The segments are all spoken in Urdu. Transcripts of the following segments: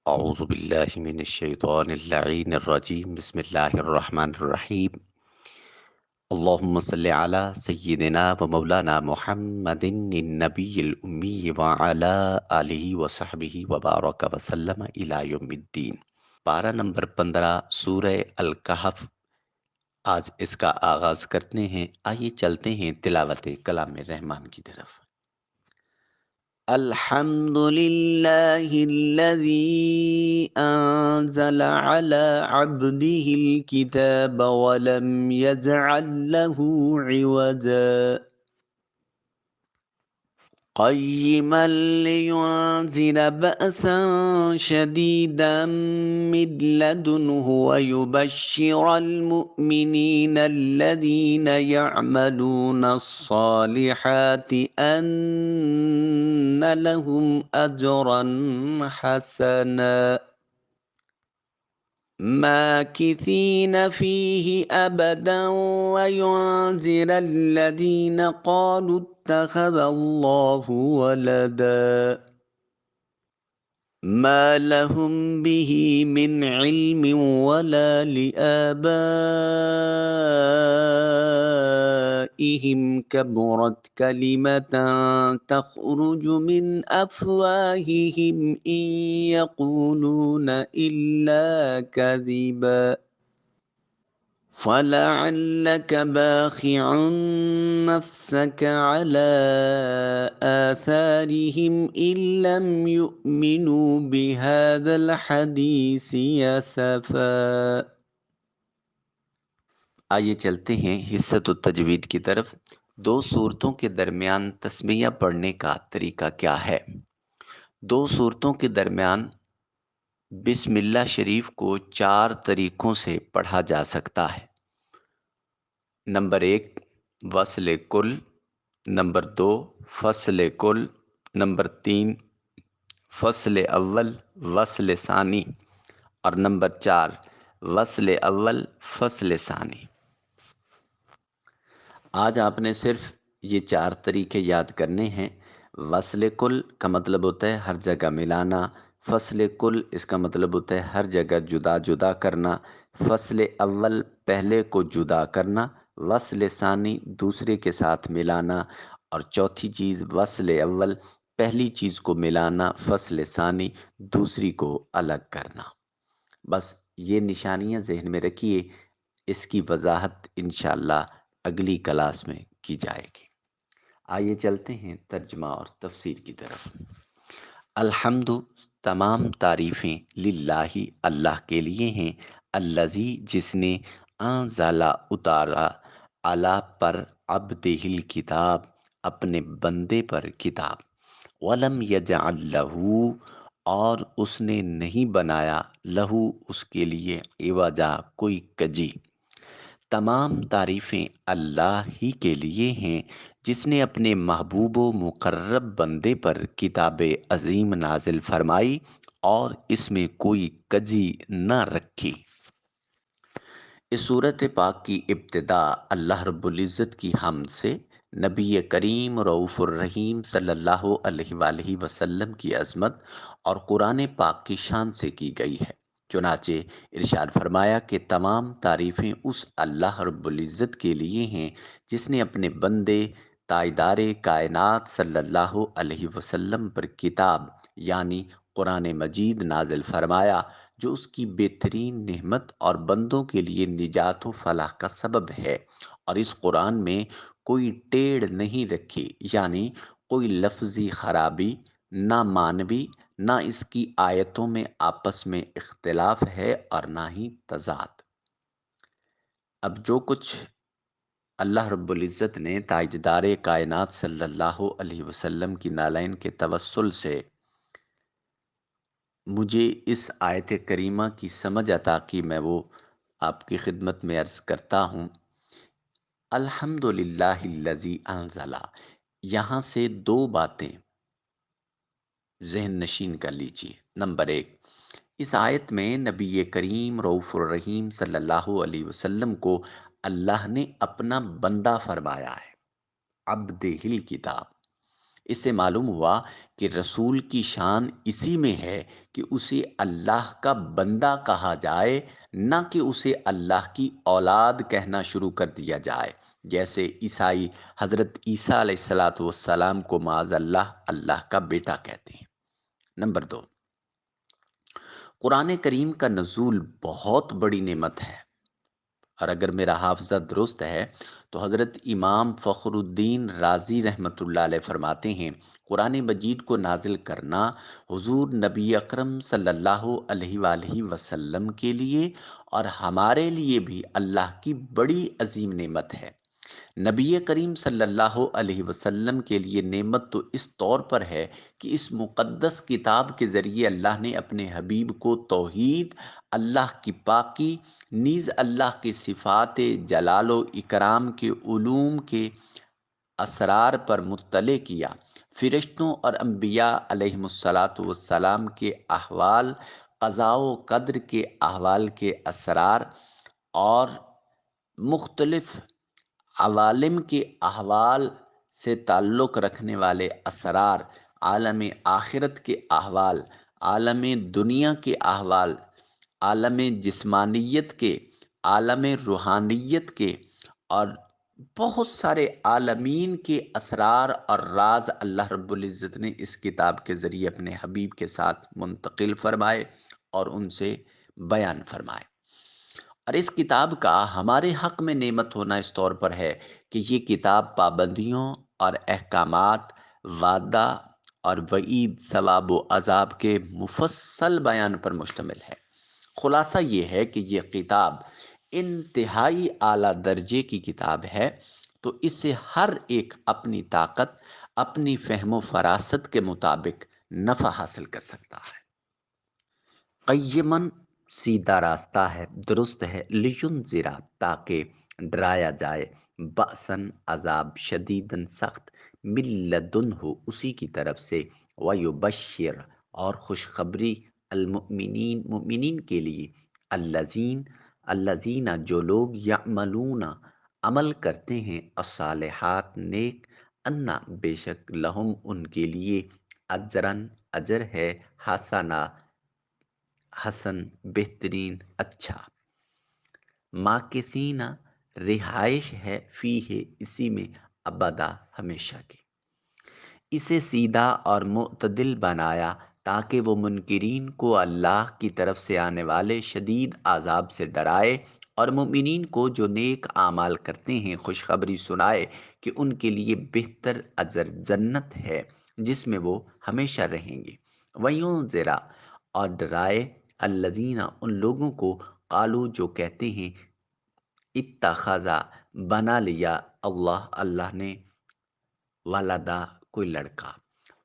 أعوذ بالله من الشيطان اللعين الرجيم بسم الله الرحمن الرحيم اللهم صل على سيدنا ومولانا محمد النبي الأمي وعلى آله وصحبه وبارك وسلم إلى يوم الدين۔ پارہ نمبر 15 سورہ الکہف۔ آج اس کا آغاز کرتے ہیں، آئیے چلتے ہیں تلاوت کلام رحمان کی طرف۔ الحمد لله الذي أنزل على عبده الكتاب ولم يجعل له عوجا قيما لينذر بأسا شديدا من لدنه ويبشر المؤمنين الذين يعملون الصالحات أن لهم أجرا حسنا ماكثين فيه أبدا وينذر الذين قالوا اتخذ الله ولدا ما لهم به من علم ولا لآبائهم كبرت كلمة تخرج من أفواههم إن يقولون إلا كذبا فلعلك باخع نفسك على آثارهم إن لم يؤمنوا بهذا الحديث يسفا۔ آئیے چلتے ہیں حصۃ التجوید کی طرف۔ دو صورتوں کے درمیان تسمیہ پڑھنے کا طریقہ کیا ہے؟ دو صورتوں کے درمیان بسم اللہ شریف کو 4 طریقوں سے پڑھا جا سکتا ہے۔ نمبر 1 وصل کل، نمبر 2 فصل کل، نمبر 3 فصل اول وصل ثانی، اور نمبر 4 وصل اول فصل ثانی۔ آج آپ نے صرف یہ 4 طریقے یاد کرنے ہیں۔ وصل کل کا مطلب ہوتا ہے ہر جگہ ملانا، فصل کل اس کا مطلب ہوتا ہے ہر جگہ جدا جدا کرنا، فصل اول پہلے کو جدا کرنا، وصل ثانی دوسرے کے ساتھ ملانا، اور چوتھی چیز وصل اول پہلی چیز کو ملانا، فصل ثانی دوسری کو الگ کرنا۔ بس یہ نشانیاں ذہن میں رکھیے، اس کی وضاحت انشاءاللہ اگلی کلاس میں کی جائے گی۔ آئیے چلتے ہیں ترجمہ اور تفسیر کی طرف۔ الحمد تمام تعریفیں للہ اللہ کے لیے ہیں، الذی جس نے انزل اتارا علی پر عبدہ الکتاب اپنے بندے پر کتاب، ولم یجعل لہ اور اس نے نہیں بنایا لہو اس کے لیے عوجا کوئی کجی۔ تمام تعریفیں اللہ ہی کے لیے ہیں جس نے اپنے محبوب و مقرب بندے پر کتاب عظیم نازل فرمائی اور اس میں کوئی کجی نہ رکھی۔ اس صورت پاک کی ابتدا اللہ رب العزت کی حمد سے، نبی کریم رؤوف الرحیم صلی اللہ علیہ وآلہ وسلم کی عظمت اور قرآن پاک کی شان سے کی گئی ہے۔ چنانچہ ارشاد فرمایا کہ تمام تعریفیں اس اللہ رب العزت کے لیے ہیں جس نے اپنے بندے تاجدار کائنات صلی اللہ علیہ وسلم پر کتاب یعنی قرآن مجید نازل فرمایا، جو اس کی بہترین نعمت اور بندوں کے لیے نجات و فلاح کا سبب ہے، اور اس قرآن میں کوئی ٹیڑھ نہیں رکھی، یعنی کوئی لفظی خرابی نہ معنوی، نہ اس کی آیتوں میں آپس میں اختلاف ہے اور نہ ہی تضاد۔ اب جو کچھ اللہ رب العزت نے تاجدار کائنات صلی اللہ علیہ وسلم کی نالین کے توسل سے مجھے اس آیت کریمہ کی سمجھ عطا کی، میں وہ آپ کی خدمت میں عرض کرتا ہوں۔ الحمدللہ الذی انزل، یہاں سے 2 باتیں ذہن نشین کر لیجئے۔ نمبر 1، اس آیت میں نبی کریم رؤوف الرحیم صلی اللہ علیہ وسلم کو اللہ نے اپنا بندہ فرمایا ہے، عبدہ الکتاب۔ اس سے معلوم ہوا کہ رسول کی شان اسی میں ہے کہ اسے اللہ کا بندہ کہا جائے، نہ کہ اسے اللہ کی اولاد کہنا شروع کر دیا جائے، جیسے عیسائی حضرت عیسیٰ علیہ الصلاۃ والسلام کو معاذ اللہ اللہ کا بیٹا کہتے ہیں۔ نمبر دو، قرآن کریم کا نزول بہت بڑی نعمت ہے، اور اگر میرا حافظہ درست ہے تو حضرت امام فخر الدین رازی رحمۃ اللہ علیہ فرماتے ہیں، قرآن مجید کو نازل کرنا حضور نبی اکرم صلی اللہ علیہ وآلہ وسلم کے لیے اور ہمارے لیے بھی اللہ کی بڑی عظیم نعمت ہے۔ نبی کریم صلی اللہ علیہ وسلم کے لیے نعمت تو اس طور پر ہے کہ اس مقدس کتاب کے ذریعے اللہ نے اپنے حبیب کو توحید، اللہ کی پاکی، نیز اللہ کی صفات جلال و اکرام کے علوم کے اسرار پر مطلع کیا، فرشتوں اور انبیاء علیہم الصلاۃ والسلام کے احوال، قضاء و قدر کے احوال کے اسرار، اور مختلف عوالم کے احوال سے تعلق رکھنے والے اسرار، عالم آخرت کے احوال، عالم دنیا کے احوال، عالم جسمانیت کے، عالم روحانیت کے، اور بہت سارے عالمین کے اسرار اور راز اللہ رب العزت نے اس کتاب کے ذریعے اپنے حبیب کے ساتھ منتقل فرمائے اور ان سے بیان فرمائے۔ اور اس کتاب کا ہمارے حق میں نعمت ہونا اس طور پر ہے کہ یہ کتاب پابندیوں اور احکامات، وعدہ اور وعید، ثواب و عذاب کے مفصل بیان پر مشتمل ہے۔ خلاصہ یہ ہے کہ یہ کتاب انتہائی اعلیٰ درجے کی کتاب ہے، تو اس سے ہر ایک اپنی طاقت، اپنی فہم و فراست کے مطابق نفع حاصل کر سکتا ہے۔ قیمن سیدھا راستہ ہے، درست ہے، لینذرا تاکہ ڈرایا جائے، بأسن عذاب، شدیدن سخت، من لدنہ اسی کی طرف سے، ویبشر اور خوشخبری، المؤمنین مؤمنین کے لیے، الذین جو لوگ، یعملون عمل کرتے ہیں، الصالحات نیک، انا بے شک، لہم ان کے لیے، اجرن اجر ہے، حسنا حسن بہترین، اچھا، ماکثین رہائش ہے، فی ہے اسی میں، ابدا ہمیشہ کی۔ اسے سیدھا اور معتدل بنایا تاکہ وہ منکرین کو اللہ کی طرف سے آنے والے شدید عذاب سے ڈرائے، اور مومنین کو جو نیک اعمال کرتے ہیں خوشخبری سنائے کہ ان کے لیے بہتر اجر جنت ہے جس میں وہ ہمیشہ رہیں گے۔ وَيُنذِرَ اور ڈرائے، الذین ان لوگوں کو، قالو جو کہتے ہیں، اتخذ بنا لیا، اللہ نے، والدہ کوئی لڑکا،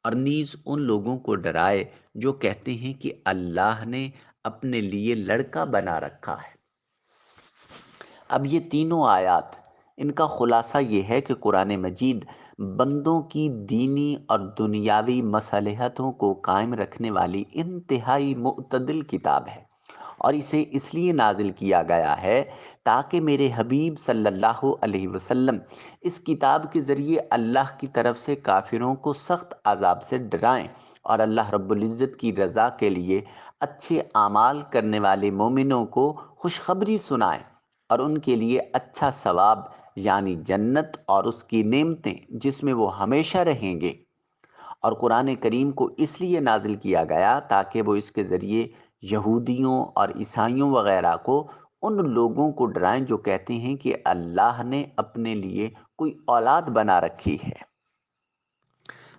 اور نیز ان لوگوں کو ڈرائے جو کہتے ہیں کہ اللہ نے اپنے لیے لڑکا بنا رکھا ہے۔ اب یہ تینوں آیات، ان کا خلاصہ یہ ہے کہ قرآن مجید بندوں کی دینی اور دنیاوی مصالحتوں کو قائم رکھنے والی انتہائی معتدل کتاب ہے، اور اسے اس لیے نازل کیا گیا ہے تاکہ میرے حبیب صلی اللہ علیہ وسلم اس کتاب کے ذریعے اللہ کی طرف سے کافروں کو سخت عذاب سے ڈرائیں، اور اللہ رب العزت کی رضا کے لیے اچھے اعمال کرنے والے مومنوں کو خوشخبری سنائیں، اور ان کے لیے اچھا ثواب یعنی جنت اور اس کی نعمتیں جس میں وہ ہمیشہ رہیں گے۔ اور قرآن کریم کو اس لیے نازل کیا گیا تاکہ وہ اس کے ذریعے یہودیوں اور عیسائیوں وغیرہ کو، ان لوگوں کو ڈرائیں جو کہتے ہیں کہ اللہ نے اپنے لیے کوئی اولاد بنا رکھی ہے۔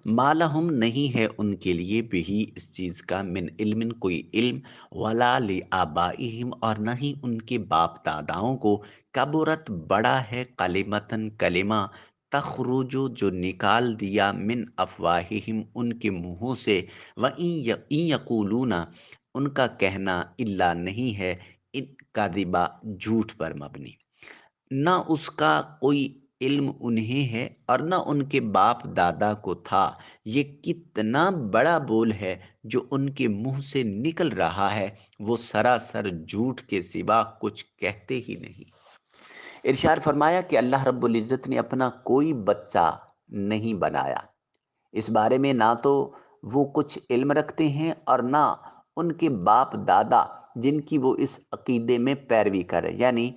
ما لہم نہیں ہے ان کے لیے بھی اس چیز کا، من علم کوئی علم، ولا لآبائہم اور نہ ہی ان کے باپ داداؤں کو، کبرت بڑا ہے، کلمتن کلمہ، تخرج جو نکال دیا، من افواہہم ان کے منہوں سے، وَإِن یقولون ان کا کہنا، الا نہیں ہے، کاذبا جھوٹ پر مبنی، نہ اس کا کوئی علم انہیں ہے اور نہ ان کے باپ دادا کو تھا، یہ کتنا بڑا بول ہے جو ان کے منہ سے نکل رہا ہے، وہ سراسر جھوٹ کے سوا کچھ کہتے ہی نہیں۔ ارشاد فرمایا کہ اللہ رب العزت نے اپنا کوئی بچہ نہیں بنایا، اس بارے میں نہ تو وہ کچھ علم رکھتے ہیں اور نہ ان کے باپ دادا جن کی وہ اس عقیدے میں پیروی کرے. یعنی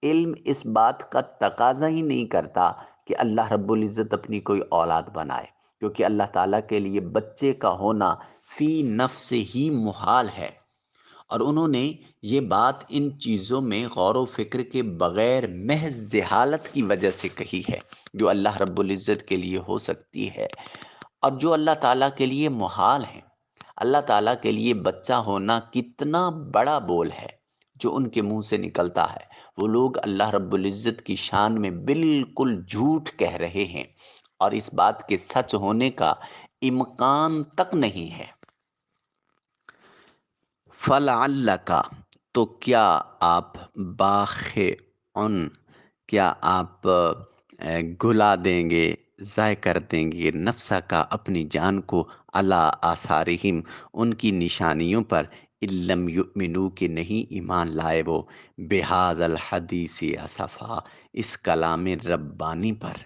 علم اس بات کا تقاضا ہی نہیں کرتا کہ اللہ رب العزت اپنی کوئی اولاد بنائے، کیونکہ اللہ تعالیٰ کے لیے بچے کا ہونا فی نفس ہی محال ہے. اور انہوں نے یہ بات ان چیزوں میں غور و فکر کے بغیر محض جہالت کی وجہ سے کہی ہے، جو اللہ رب العزت کے لیے ہو سکتی ہے اور جو اللہ تعالیٰ کے لیے محال ہے. اللہ تعالیٰ کے لیے بچہ ہونا کتنا بڑا بول ہے جو ان کے منہ سے نکلتا ہے. وہ لوگ اللہ رب العزت کی شان میں بالکل جھوٹ کہہ رہے ہیں اور اس بات کے سچ ہونے کا امکان تک نہیں ہے. فَلَعَلَّكَ، تو کیا آپ باخِعٌ، کیا آپ گھلا دیں گے، ضائع کر دیں گے نفسہ کا، اپنی جان کو، علی آثارہم، ان کی نشانیوں پر، ان لم یؤمنوا، کہ نہیں ایمان لائے وہ، بہذا الحدیث اسفا، اس کلام ربانی پر.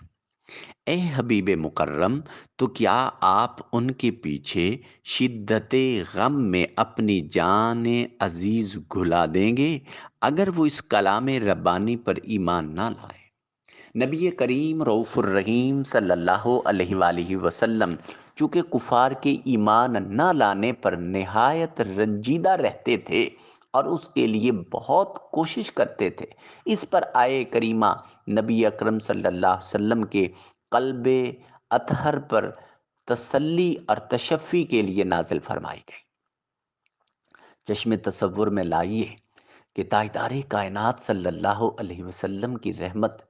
اے حبیب مکرم، تو کیا آپ ان کے پیچھے شدت غم میں اپنی جان عزیز گھلا دیں گے اگر وہ اس کلام ربانی پر ایمان نہ لائے؟ نبی کریم رؤوف الرحیم صلی اللہ علیہ وآلہ وسلم چونکہ کفار کے ایمان نہ لانے پر نہایت رنجیدہ رہتے تھے اور اس کے لیے بہت کوشش کرتے تھے. اس پر آئے کریمہ نبی اکرم صلی اللہ علیہ وسلم کے قلب اطہر پر تسلی اور تشفی کے لیے نازل فرمائی گئی. چشم تصور میں لائیے کہ تاجدار کائنات صلی اللہ علیہ وسلم کی رحمت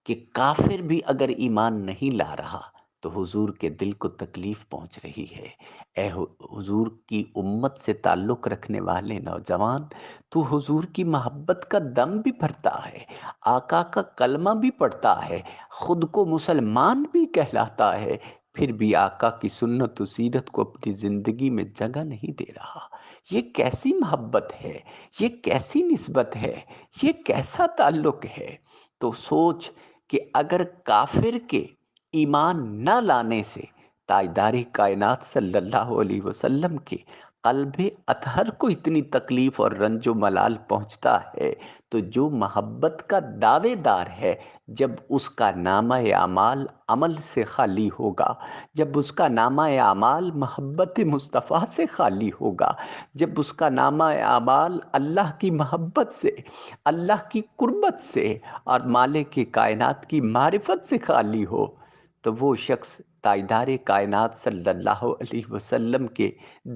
کہ کافر بھی اگر ایمان نہیں لا رہا تو حضور کے دل کو تکلیف پہنچ رہی ہے. اے حضور کی امت سے تعلق رکھنے والے نوجوان، تو حضور کی محبت کا دم بھی بھرتا ہے، آقا کا کلمہ بھی پڑھتا ہے، خود کو مسلمان بھی کہلاتا ہے، پھر بھی آقا کی سنت و سیرت کو اپنی زندگی میں جگہ نہیں دے رہا. یہ کیسی محبت ہے، یہ کیسی نسبت ہے، یہ کیسا تعلق ہے؟ تو سوچ کہ اگر کافر کے ایمان نہ لانے سے تاجدار کائنات صلی اللہ علیہ وسلم کے قلب اطہر کو اتنی تکلیف اور رنج و ملال پہنچتا ہے، تو جو محبت کا دعوے دار ہے، جب اس کا نامہ اعمال عمل سے خالی ہوگا، جب اس کا نامہ اعمال محبت مصطفیٰ سے خالی ہوگا، جب اس کا نامہ اعمال اللہ کی محبت سے، اللہ کی قربت سے اور مالک کائنات کی معرفت سے خالی ہو، تو وہ شخص تاجدار کائنات صلی اللہ علیہ وسلم کے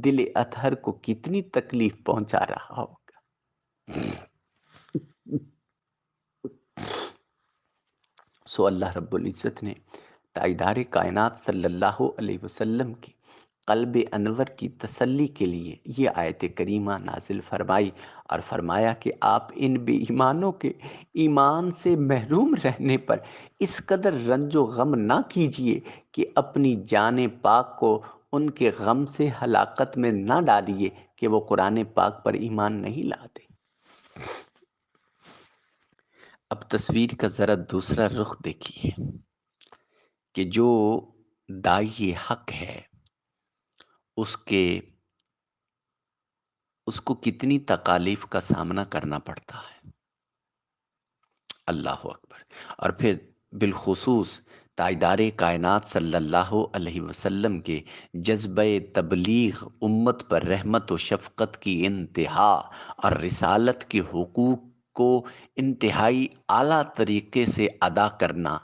دل اطہر کو کتنی تکلیف پہنچا رہا ہوگا. سو اللہ رب العزت نے تاجدار کائنات صلی اللہ علیہ وسلم کی قلب انور کی تسلی کے لیے یہ آیت کریمہ نازل فرمائی اور فرمایا کہ آپ ان بے ایمانوں کے ایمان سے محروم رہنے پر اس قدر رنج و غم نہ کیجئے کہ اپنی جان پاک کو ان کے غم سے ہلاکت میں نہ ڈالیے کہ وہ قرآن پاک پر ایمان نہیں لاتے. اب تصویر کا ذرا دوسرا رخ دیکھیے کہ جو داعی حق ہے اس کو کتنی تکالیف کا سامنا کرنا پڑتا ہے. اللہ اکبر. اور پھر بالخصوص تاجدار کائنات صلی اللہ علیہ وسلم کے جذبہ تبلیغ، امت پر رحمت و شفقت کی انتہا اور رسالت کے حقوق کو انتہائی اعلیٰ طریقے سے ادا کرنا.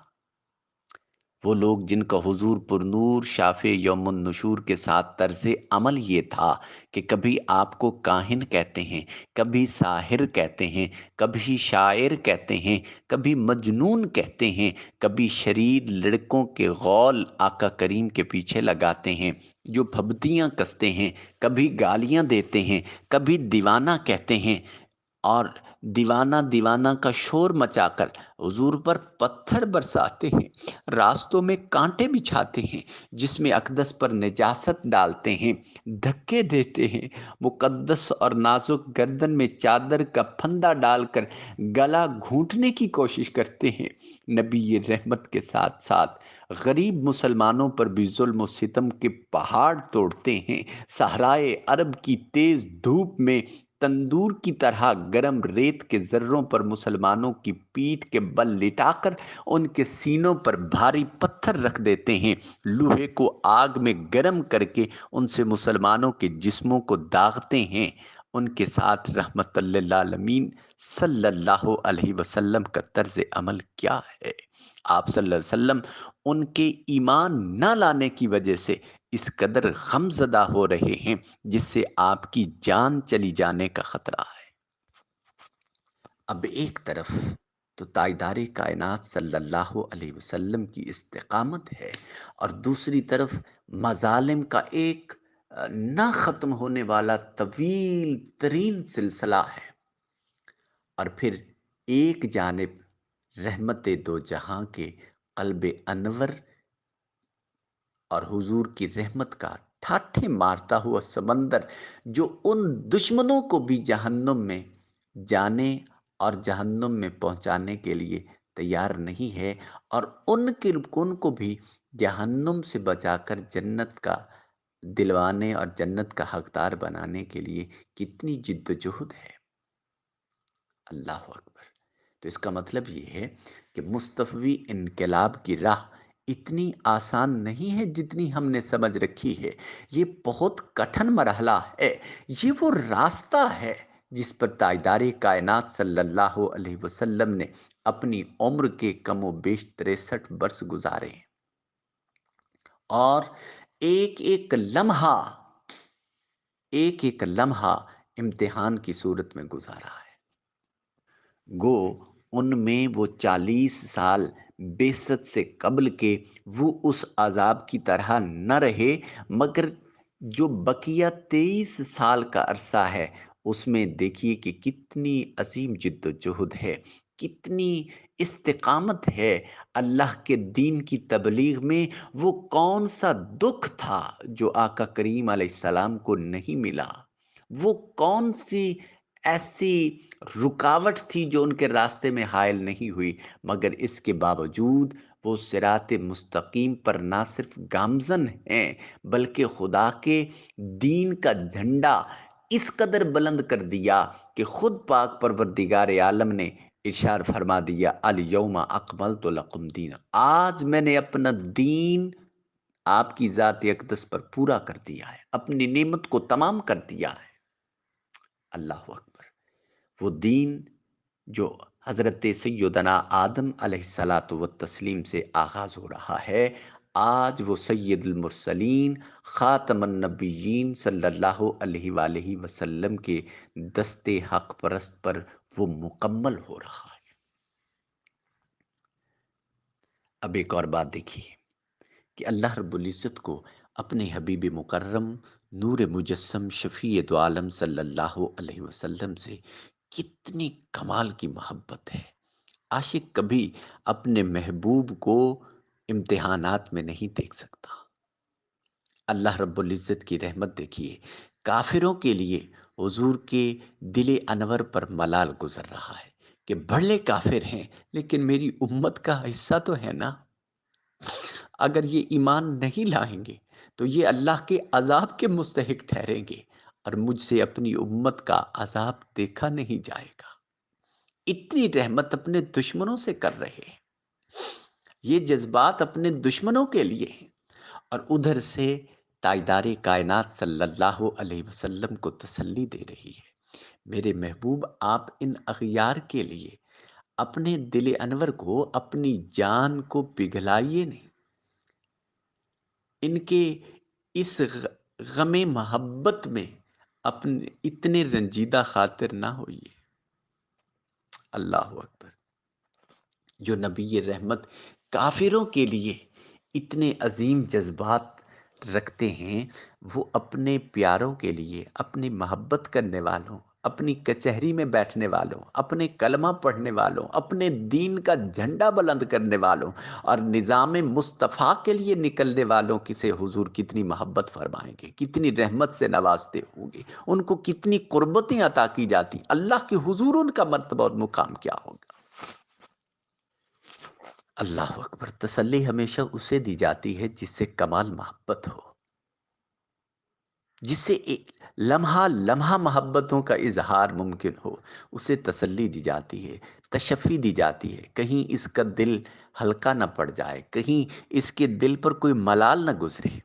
وہ لوگ جن کا حضور پر نور شافع یوم النشور کے ساتھ طرز عمل یہ تھا کہ کبھی آپ کو کاہن کہتے ہیں، کبھی ساحر کہتے ہیں، کبھی شاعر کہتے ہیں، کبھی مجنون کہتے ہیں، کبھی شریر لڑکوں کے غول آقا کریم کے پیچھے لگاتے ہیں جو پھبتیاں کستے ہیں، کبھی گالیاں دیتے ہیں، کبھی دیوانہ کہتے ہیں اور دیوانہ دیوانہ کا شور مچا کر حضور پر پتھر برساتے ہیں، راستوں میں کانٹے بچھاتے ہیں، جس میں اقدس پر نجاست ڈالتے ہیں، دھکے دیتے ہیں، مقدس اور نازک گردن میں چادر کا پھندا ڈال کر گلا گھونٹنے کی کوشش کرتے ہیں. نبی رحمت کے ساتھ ساتھ غریب مسلمانوں پر بھی ظلم و ستم کے پہاڑ توڑتے ہیں، صحرائے عرب کی تیز دھوپ میں تندور کی طرح گرم ریت کے ذروں پر مسلمانوں کی پیٹھ کے بل لٹا کر ان کے سینوں پر بھاری پتھر رکھ دیتے ہیں، لوہے کو آگ میں گرم کر کے ان سے مسلمانوں کے جسموں کو داغتے ہیں۔ ان کے ساتھ رحمت للعالمین صلی اللہ علیہ وسلم کا طرز عمل کیا ہے؟ آپ صلی اللہ علیہ وسلم ان کے ایمان نہ لانے کی وجہ سے اس قدر غمزدہ ہو رہے ہیں جس سے آپ کی جان چلی جانے کا خطرہ ہے۔ اب ایک طرف تو تاجدار کائنات صلی اللہ علیہ وسلم کی استقامت ہے، اور دوسری طرف مظالم کا ایک نہ ختم ہونے والا طویل ترین سلسلہ ہے، اور پھر ایک جانب رحمت دو جہاں کے قلب انور اور حضور کی رحمت کا ٹھاٹھے مارتا ہوا سمندر، جو ان دشمنوں کو بھی جہنم میں جانے اور جہنم میں پہنچانے کے لیے تیار نہیں ہے، اور ان کو بھی جہنم سے بچا کر جنت کا دلوانے اور جنت کا حقدار بنانے کے لیے کتنی جد و جہد ہے۔ اللہ اکبر۔ تو اس کا مطلب یہ ہے کہ مصطفی انقلاب کی راہ اتنی آسان نہیں ہے جتنی ہم نے سمجھ رکھی ہے، یہ بہت کٹھن مرحلہ ہے، یہ وہ راستہ ہے جس پر تاجدار کائنات صلی اللہ علیہ وسلم نے اپنی عمر کے کم و بیش 63 برس گزارے، اور ایک ایک لمحہ امتحان کی صورت میں گزارا ہے۔ گو ان میں وہ 40 سال بعثت سے قبل کے وہ اس عذاب کی طرح نہ رہے، مگر جو بقیہ 23 سال کا عرصہ ہے اس میں دیکھیے کہ کتنی عظیم جد و جہد ہے، کتنی استقامت ہے اللہ کے دین کی تبلیغ میں۔ وہ کون سا دکھ تھا جو آقا کریم علیہ السلام کو نہیں ملا؟ وہ کون سی ایسی رکاوٹ تھی جو ان کے راستے میں حائل نہیں ہوئی؟ مگر اس کے باوجود وہ صراط مستقیم پر نہ صرف گامزن ہیں، بلکہ خدا کے دین کا جھنڈا اس قدر بلند کر دیا کہ خود پاک پروردگار عالم نے ارشاد فرما دیا، الیوم اکملت لکم دین، آج میں نے اپنا دین آپ کی ذات اقدس پر پورا کر دیا ہے، اپنی نعمت کو تمام کر دیا ہے۔ اللہ اکبر۔ وہ دین جو حضرت سیدنا آدم علیہ الصلاۃ والتسلیم سے آغاز ہو رہا ہے، آج وہ سید المرسلین خاتم النبیین صلی اللہ علیہ وآلہ وسلم کے دست حق پرست پر وہ مکمل ہو رہا ہے۔ اب ایک اور بات دیکھیے کہ اللہ رب العزت کو اپنے حبیب مکرم نور مجسم شفیع دو عالم صلی اللہ علیہ وسلم سے کتنی کمال کی محبت ہے۔ عاشق کبھی اپنے محبوب کو امتحانات میں نہیں دیکھ سکتا۔ اللہ رب العزت کی رحمت دیکھیے، کافروں کے لیے حضور کے دل انور پر ملال گزر رہا ہے کہ بڑے کافر ہیں لیکن میری امت کا حصہ تو ہے نا، اگر یہ ایمان نہیں لائیں گے تو یہ اللہ کے عذاب کے مستحق ٹھہریں گے، اور مجھ سے اپنی امت کا عذاب دیکھا نہیں جائے گا۔ اتنی رحمت اپنے دشمنوں سے کر رہے ہیں، یہ جذبات اپنے دشمنوں کے لیے ہیں، اور ادھر سے تاجدار کائنات صلی اللہ علیہ وسلم کو تسلی دے رہی ہے، میرے محبوب آپ ان اغیار کے لیے اپنے دل انور کو، اپنی جان کو پگھلائیے نہیں، ان کے اس غم محبت میں اپنے اتنے رنجیدہ خاطر نہ ہوئیے۔ اللہ اکبر۔ جو نبی رحمت کافروں کے لیے اتنے عظیم جذبات رکھتے ہیں، وہ اپنے پیاروں کے لیے، اپنی محبت کرنے والوں، اپنی کچہری میں بیٹھنے والوں، اپنے کلمہ پڑھنے والوں، اپنے دین کا جھنڈا بلند کرنے والوں اور نظام مصطفیٰ کے لیے نکلنے والوں کی سے حضور کتنی محبت فرمائیں گے، کتنی رحمت سے نوازتے ہوں گے، ان کو کتنی قربتیں عطا کی جاتی، اللہ کے حضور ان کا مرتبہ اور مقام کیا ہوگا۔ اللہ اکبر! تسلی ہمیشہ اسے دی جاتی ہے جس سے کمال محبت ہو، جس سے لمحہ لمحہ محبتوں کا اظہار ممکن ہو، اسے تسلی دی جاتی ہے، تشفی دی جاتی ہے، کہیں اس کا دل ہلکا نہ پڑ جائے، کہیں اس کے دل پر کوئی ملال نہ گزرے۔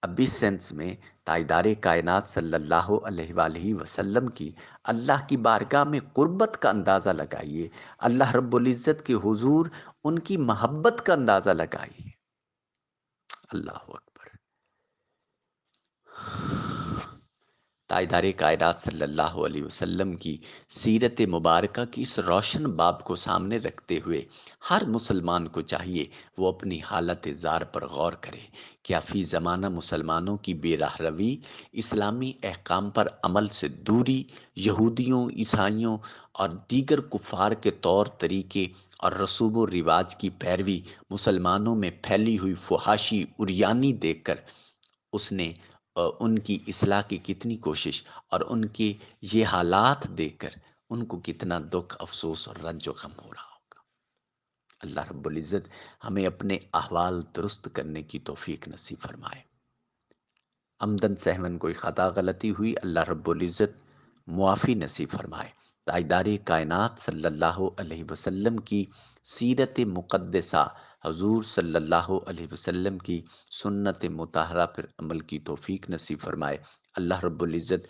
اب اس سینس میں تاجدار کائنات صلی اللہ علیہ وآلہ وسلم کی اللہ کی بارگاہ میں قربت کا اندازہ لگائیے، اللہ رب العزت کے حضور ان کی محبت کا اندازہ لگائیے۔ اللہ اکبر! تاجدار کائنات صلی اللہ علیہ وسلم کی سیرت مبارکہ کی اس روشن باب کو سامنے رکھتے ہوئے ہر مسلمان کو چاہیے وہ اپنی حالت زار پر غور کرے۔ کیا فی زمانہ مسلمانوں کی بے راہ روی، اسلامی احکام پر عمل سے دوری، یہودیوں، عیسائیوں اور دیگر کفار کے طور طریقے اور رسوم و رواج کی پیروی، مسلمانوں میں پھیلی ہوئی فحاشی اریانی دیکھ کر اس نے ان کی اصلاح کی کتنی کوشش، اور ان کے یہ حالات دیکھ کر ان کو کتنا دکھ، افسوس اور رنج و غم ہو رہا ہوگا۔ اللہ رب العزت ہمیں اپنے احوال درست کرنے کی توفیق نصیب فرمائے۔ عمدن سہون کوئی خطا غلطی ہوئی، اللہ رب العزت معافی نصیب فرمائے۔ تاجدار کائنات صلی اللہ علیہ وسلم کی سیرت مقدسہ، حضور صلی اللہ علیہ وسلم کی سنت مطہرہ پر عمل کی توفیق نصیب فرمائے۔ اللہ رب العزت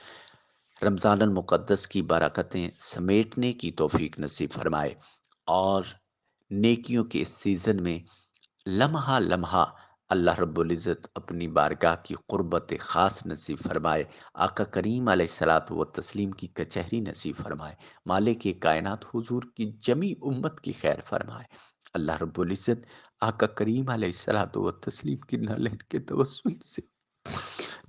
رمضان المقدس کی برکتیں سمیٹنے کی توفیق نصیب فرمائے، اور نیکیوں کے اس سیزن میں لمحہ لمحہ اللہ رب العزت اپنی بارگاہ کی قربت خاص نصیب فرمائے، آقا کریم علیہ الصلوۃ و تسلیم کی کچہری نصیب فرمائے، مالک کائنات حضور کی جمی امت کی خیر فرمائے۔ اللہ رب العزت آقا کریم علیہ الصلوۃ و تسلیم کی نالین کے توسل سے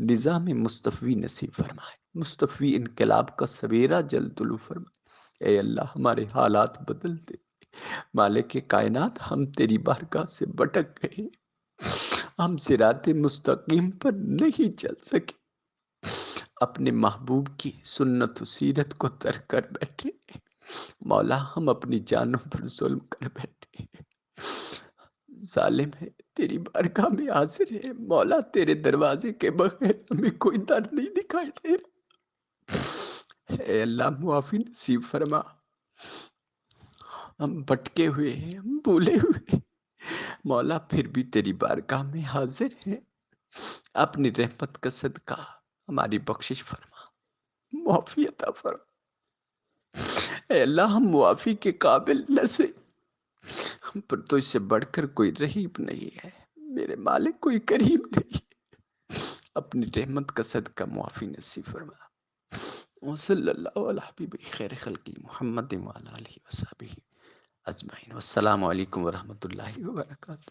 نظام مصطفی نصیب فرمائے، مصطفی انقلاب کا سویرا جلد طلوع فرمائے۔ اے اللہ ہمارے حالات بدل دے، مالک کائنات ہم تیری بارگاہ سے بھٹک گئے، ہم صراط مستقیم پر نہیں چل سکے، اپنے محبوب کی سنت و سیرت کو ترک کر بیٹھے، مولا ہم اپنی جانوں پر ظلم کر بیٹھے، ظالم ہے، تیری بارگاہ میں حاضر ہے، مولا تیرے دروازے کے بغیر ہمیں کوئی در نہیں دکھائی دے رہا۔ اے اللہ معافی نصیب فرما، ہم بھٹکے ہوئے ہیں، ہم بھولے ہوئے ہیں، مولا پھر بھی تیری بارگاہ میں حاضر ہیں، اپنی رحمت کا صدقہ ہماری بخشش فرما، معافی عطا فرما۔ اے اللہ ہم معافی کے قابل نہ سے، ہم پر تو اس سے بڑھ کر کوئی رحیم نہیں ہے، میرے مالک کوئی کریم نہیں ہے، اپنی رحمت کا صدقہ معافی نصیب فرما۔ وصلی اللہ علی حبیب خیر خلقی محمد وعلی آلہ وصحبہ اجمعین۔ والسلام علیکم ورحمۃ اللہ وبرکاتہ۔